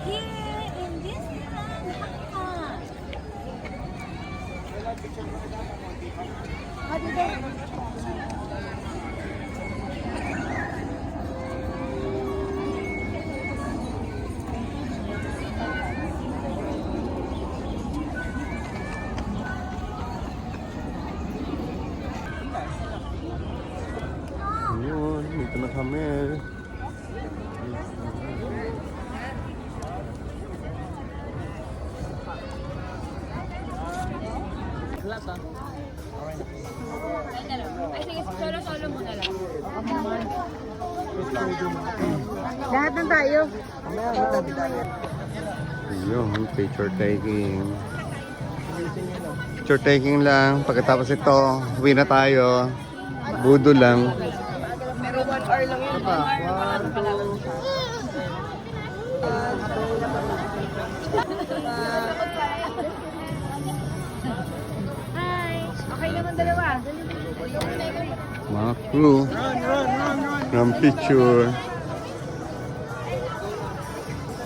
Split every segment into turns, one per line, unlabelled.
Here in Disneyland, Hong
Ayun, dito na kami.
Ay, sige, solo-solo muna lang.
Lahat ng tayo.
Ayun, picture taking. Picture taking lang. Pagkatapos ito, uwi na tayo. Budo lang.
Pero 1 hour lang yun. 1, 2. Hi. Okay naman dalawa.
Mga crew. Ng picture.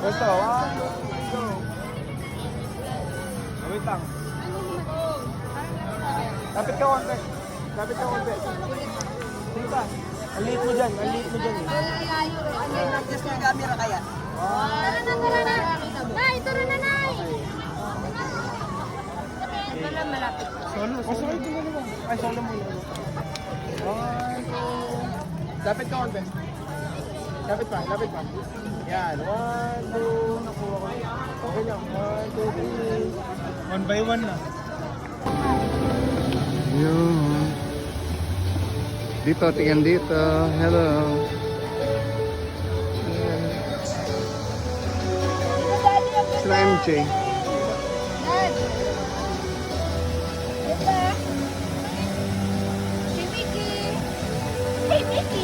Basta, wait lang. Lapit ka konti. Lapit ka konti. Sige pa. Ang liit mo dyan. Ang liit mo dyan. Adjust yung camera kaya.
Tara na. Nay, tara na, Nay.
Wala malapit.
Solo. Solo ito na naman. Ay, solo mo lang. 1, 2. Lapit ka konti. Lapit pa. Lapit pa. Yan. 1, 2. Nakuha ko. Okay lang. 1, 2, 3. 1 by 1 na.
Ayun. Dito, tingnan dito. Hello. Sila MJ.
Si Mickey. Hey, Mickey.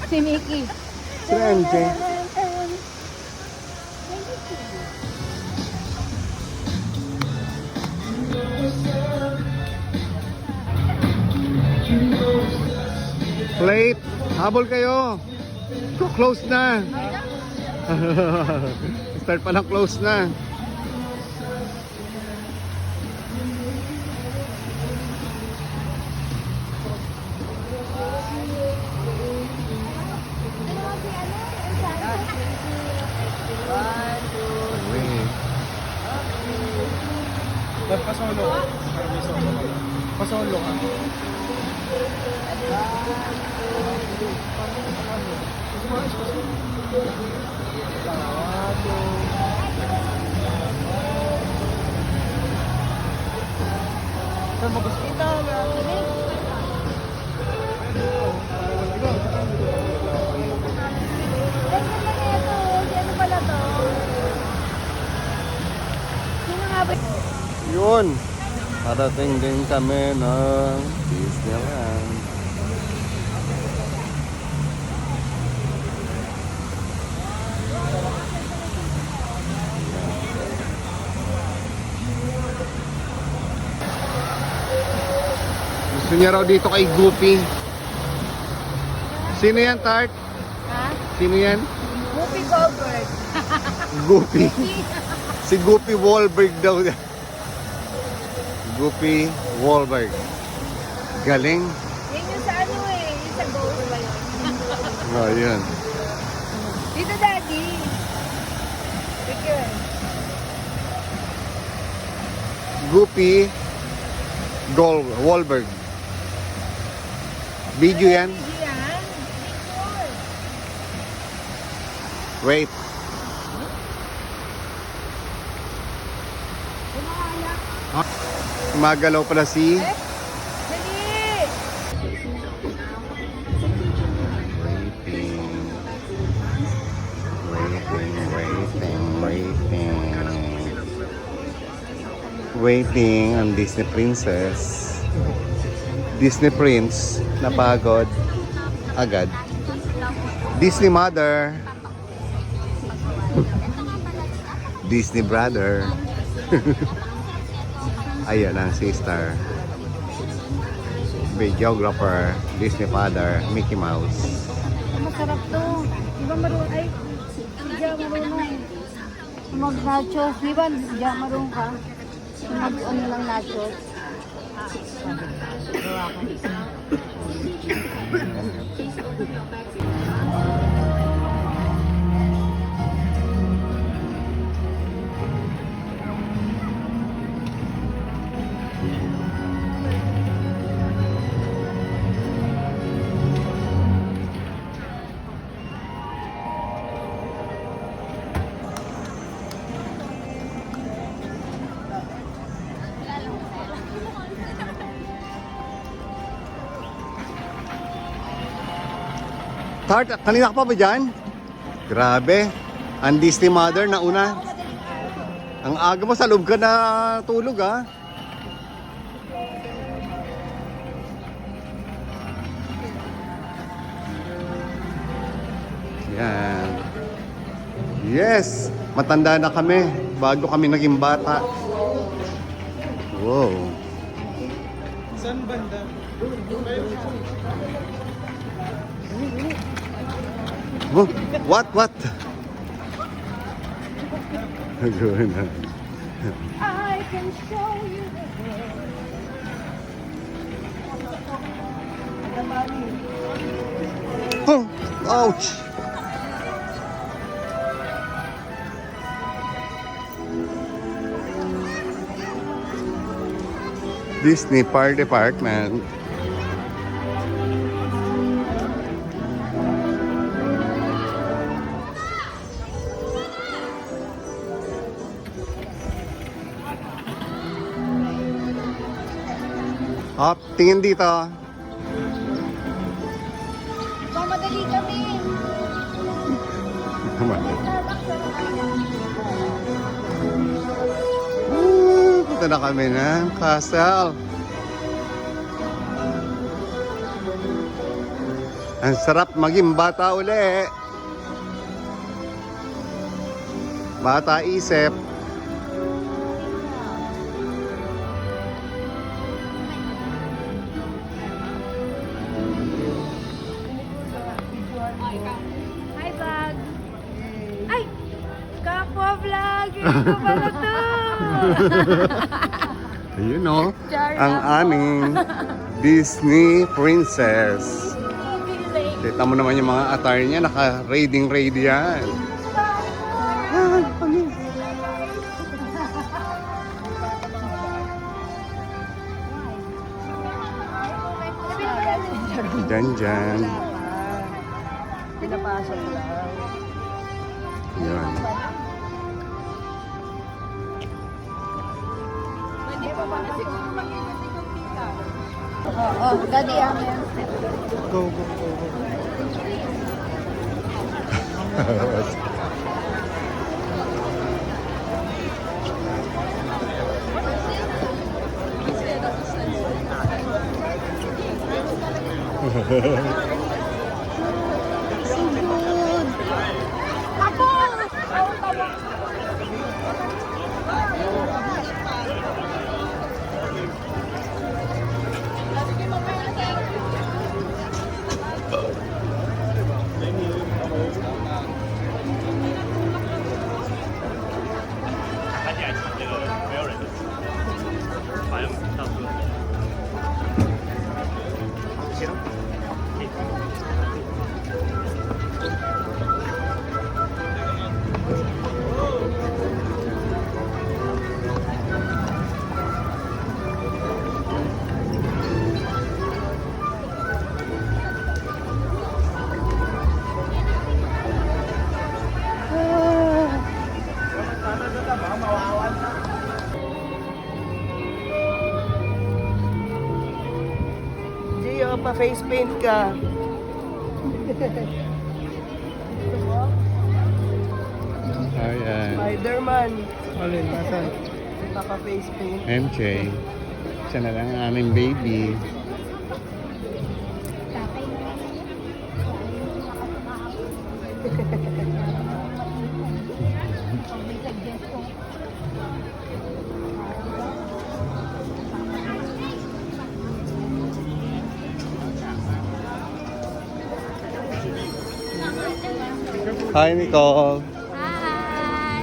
Hey, Mickey. Si Mickey.
Sila MJ. Plate, habol kayo. Close na. Start pa lang, close na.
Ba't pa-solo? Pa-solo ka. Saan mo gusto?
Ito, ano pala to? Sino nga ba?
Yun. Parating din kami ng Disneyland. Gusto niya raw dito kay Goofy. Sino yan, Tart?
Ha?
Sino yan?
Whoopi Goldberg.
Goofy. Si Goofy Wahlberg daw. Goofy Wahlberg. Galing.
Yan yung sa ano eh. Yung sa Ghost ba yun?
Oh, yun.
Dito, Daddy. Picture.
Goofy Wahlberg. Video yan.
Yan. Picture.
Wait. Magalaw pala si
Dali!
Waiting ang Disney Princess. Disney Prince napagod agad. Disney Mother. Disney Brother. Ayan ang sister. videographer, Disney father, Mickey Mouse.
Masarap to. Di ba marunong? Ay, di marunong. Mag-nachos. Di ba, di marunong ka? Mag-ano lang nachos.
Tart, kanina ka pa ba dyan? Grabe. Ang Disney mother na una. Ang aga mo sa loob ka na tulog ha. Yan. Yes! Matanda na kami bago kami naging bata. Wow.
Saan banda?
Oh, what? Gawin na.
I can show you
Oh, ouch! Disney Park Department. Up, tingin dito.
Mamadali kami.
Punta na kami ng castle. Ang sarap maging bata uli. Bata isip.
Hi, vlog. Ay! Kapwa vlog! Ito pala to!
Ayun o, ang aming Disney princess. Kita mo naman yung mga attire niya, naka-raiding yan. Dyan.
Pinapasok lang.
Yun.
Pwede pa ba na siguro mag-ikot yung pita?
Oo, daddy ang
Go. Gio, pa-face paint ka.
Ayan.
Spider-Man. Alin, nasan? Papa-face paint.
MJ. Siya na lang ang aming baby. Hi, Nicole.
Hi!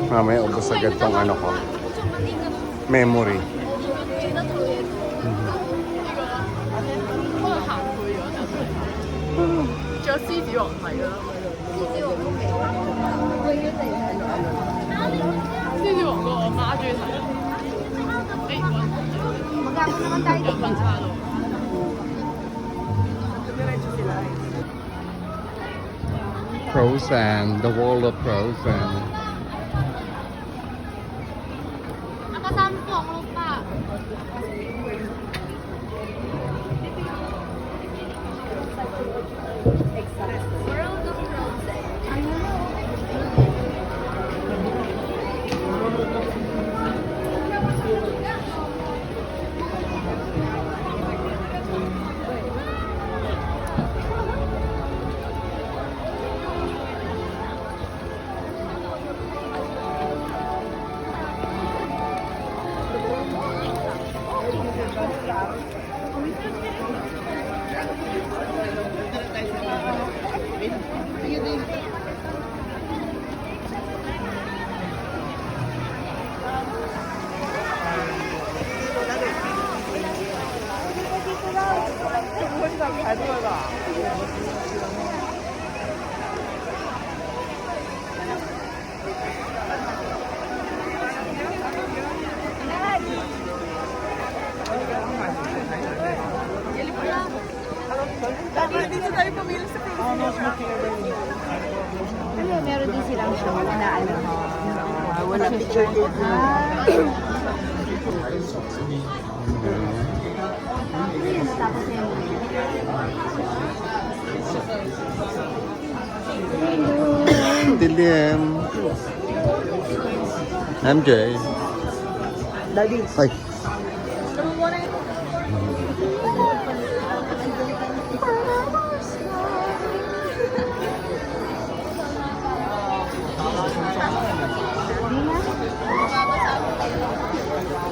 Mamaya ubos agad tong ano ko. Memory.
Magkako naman tayo dito.
Frozen. The world of Frozen.
Nakasama po ang lupa. World of Frozen.
Ayun, meron din silang show na ano. Wala picture. Tapos na yung
Dilim. MJ.
Daddy.
Ay.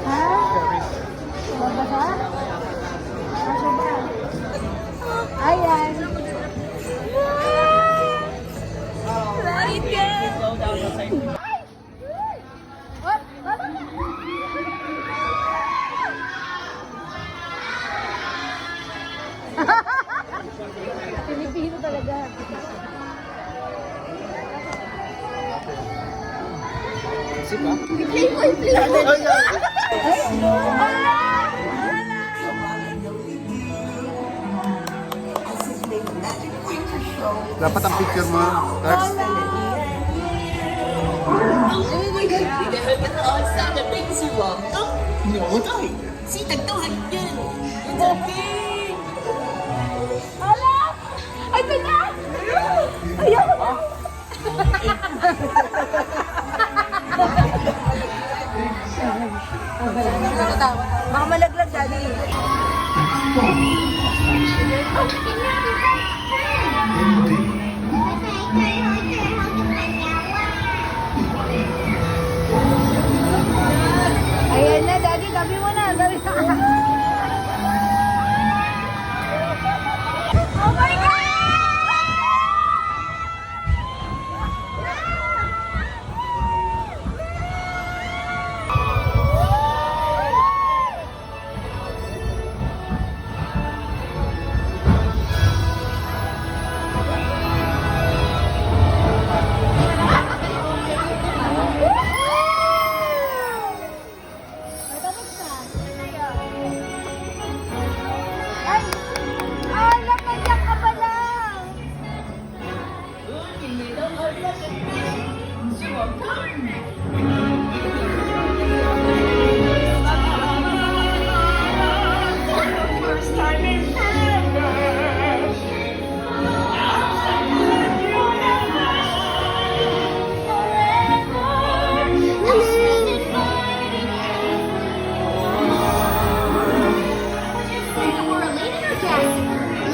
Ha? Babasa? Kaso ba? Ayan. What? Baba na. Pilipino talaga. I-play mo, i-play mo.
Dapat ang picture mo. Tax.
Hala! Ay, pina! Ayaw! Baka malaglag, daddy. Ayan na, daddy. Tabi mo na. Tabi mo na. Oh my God!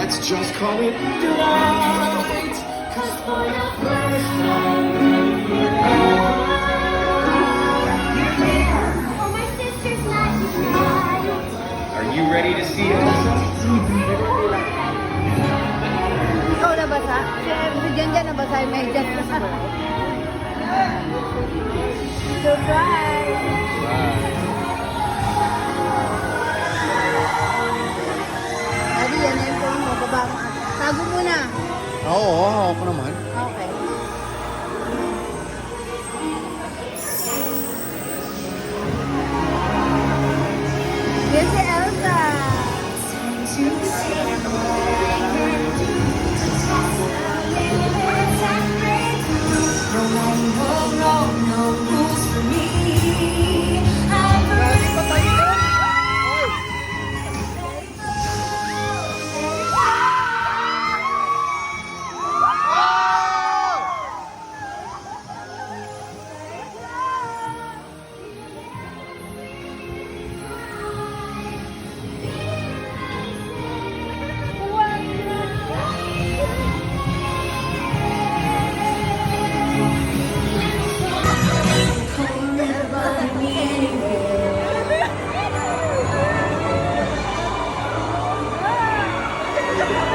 Let's just call it tonight. 'Cause for the first time in my life, oh, my sister's not here. ready to see Elsa?
Ikaw nabasa? Si Jen nabasa yung medyas. Surprise! Adi, yan na yung phone mo. Baba mo. Tago mo na.
Oo, ako naman.
Okay. Yan si Elsa.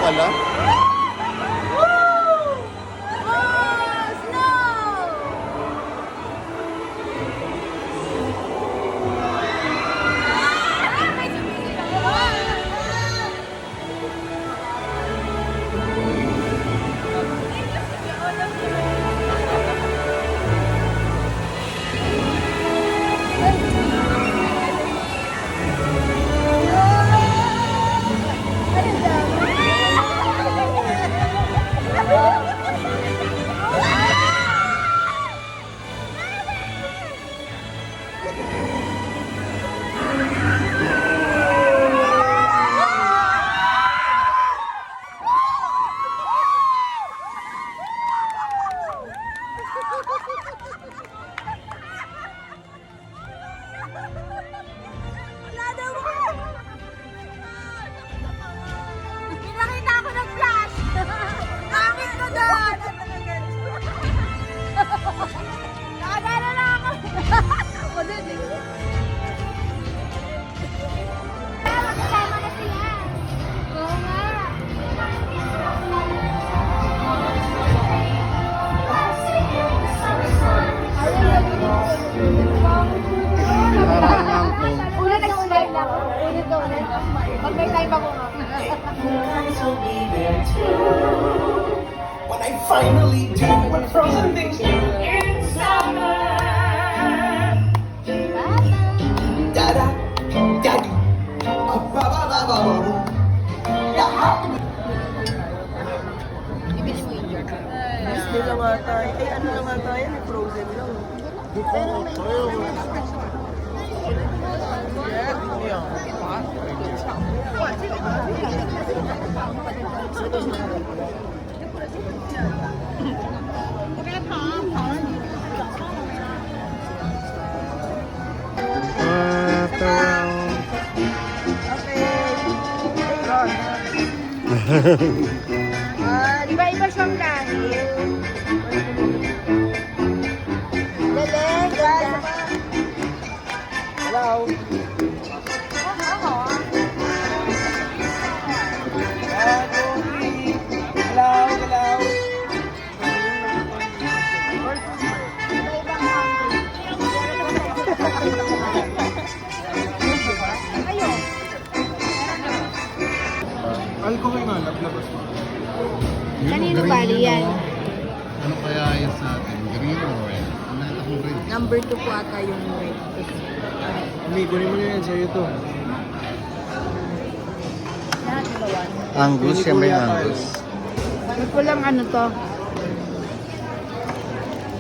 Wala.
Pinakita ako ng flash! Pangit ko doon! Nakagana lang ako! Ako doon eh. Magkasama na sila! Oo nga!
Una nag-smile lang. Ulit to ulit. Pag may time ako nga.
Will be there too. When I finally do what frozen things do in summer. Da-da, da-do. Ba-ba-ba-ba-ba.
Disney lang nga tayo. Ay, ano lang nga tayo? May frozen lang. Yeah, Disney lang.
Iba-iba siyang dahil. Galing, ganda.
Hello? Hello, hello.
Iba-ibang country. Ayun.
Alcohol nga, labas mo.
Kanino bali yan?
Ano kaya yun sa atin? Green or red? Ano akong green?
Number 2 po ata yung red.
Amigo, kunin mo na yan. Sa'yo to.
Lahat ba one?
Angus, yan ba yung Angus?
Nagpulang ano to?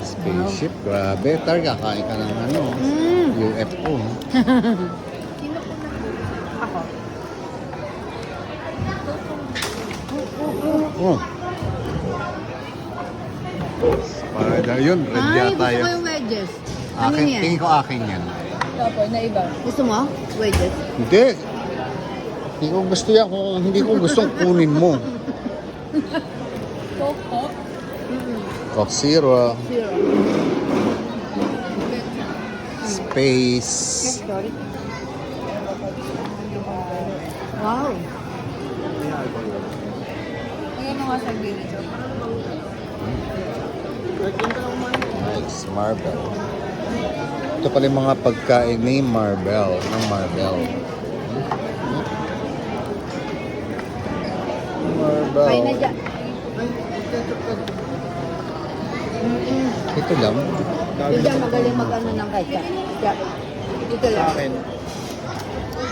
Spaceship, grabe. Targa, kain ka ng ano, UFO.
Ako.
Oh. Spider, yun, red
Ay,
yata
gusto ko
yun.
yung wedges. Ano
Akin,
yan?
tingin ko akin yan.
Gusto mo? Wedges?
Hindi. Hindi ko gusto yan kung hindi ko gustong kunin mo. Coke Zero.
Zero.
Space.
Sorry. Wow. Ayan nga sa gilid.
Nice, Marvel. Ito pala yung mga pagkain ni Marvel. Ng Marvel. Marvel.
Kain na dyan.
Ito lang.
Ito dyan magaling mag-ano ng kaya. Ito
Sa
lang.
akin.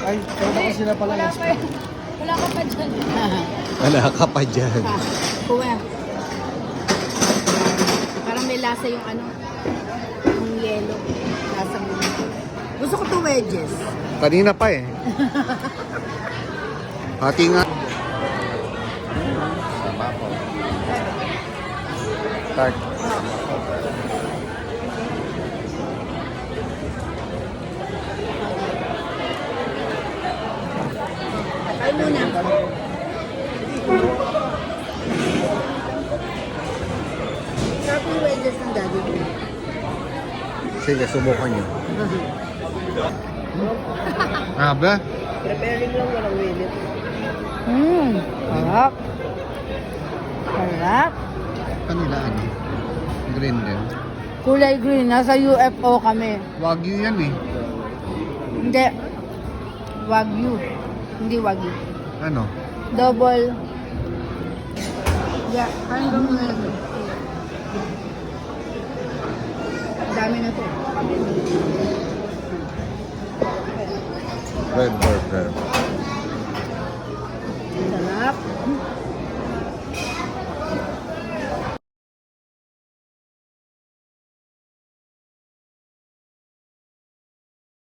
Ay, kaya kasi sila pala.
Wala ka pa dyan.
Wala ka pa dyan.
Kuya. Parang may lasa yung ano, yung yellow. Lasa mo. Gusto ko to wedges.
Kanina pa eh. Hati nga. Sama po. Tart.
Kain muna. Sarap yung wedges ng daddy ko.
Sige, subukan nyo. Aba?
Preparing lang, walang winit.
Sarap. Sarap.
Kanila ano? Green din.
Kulay green. Nasa UFO kami.
Wagyu yan eh.
Hindi. Wagyu. Hindi wagyu.
Ano?
Double. Yeah, kain ka muna lang. Dami na to.
Red burger.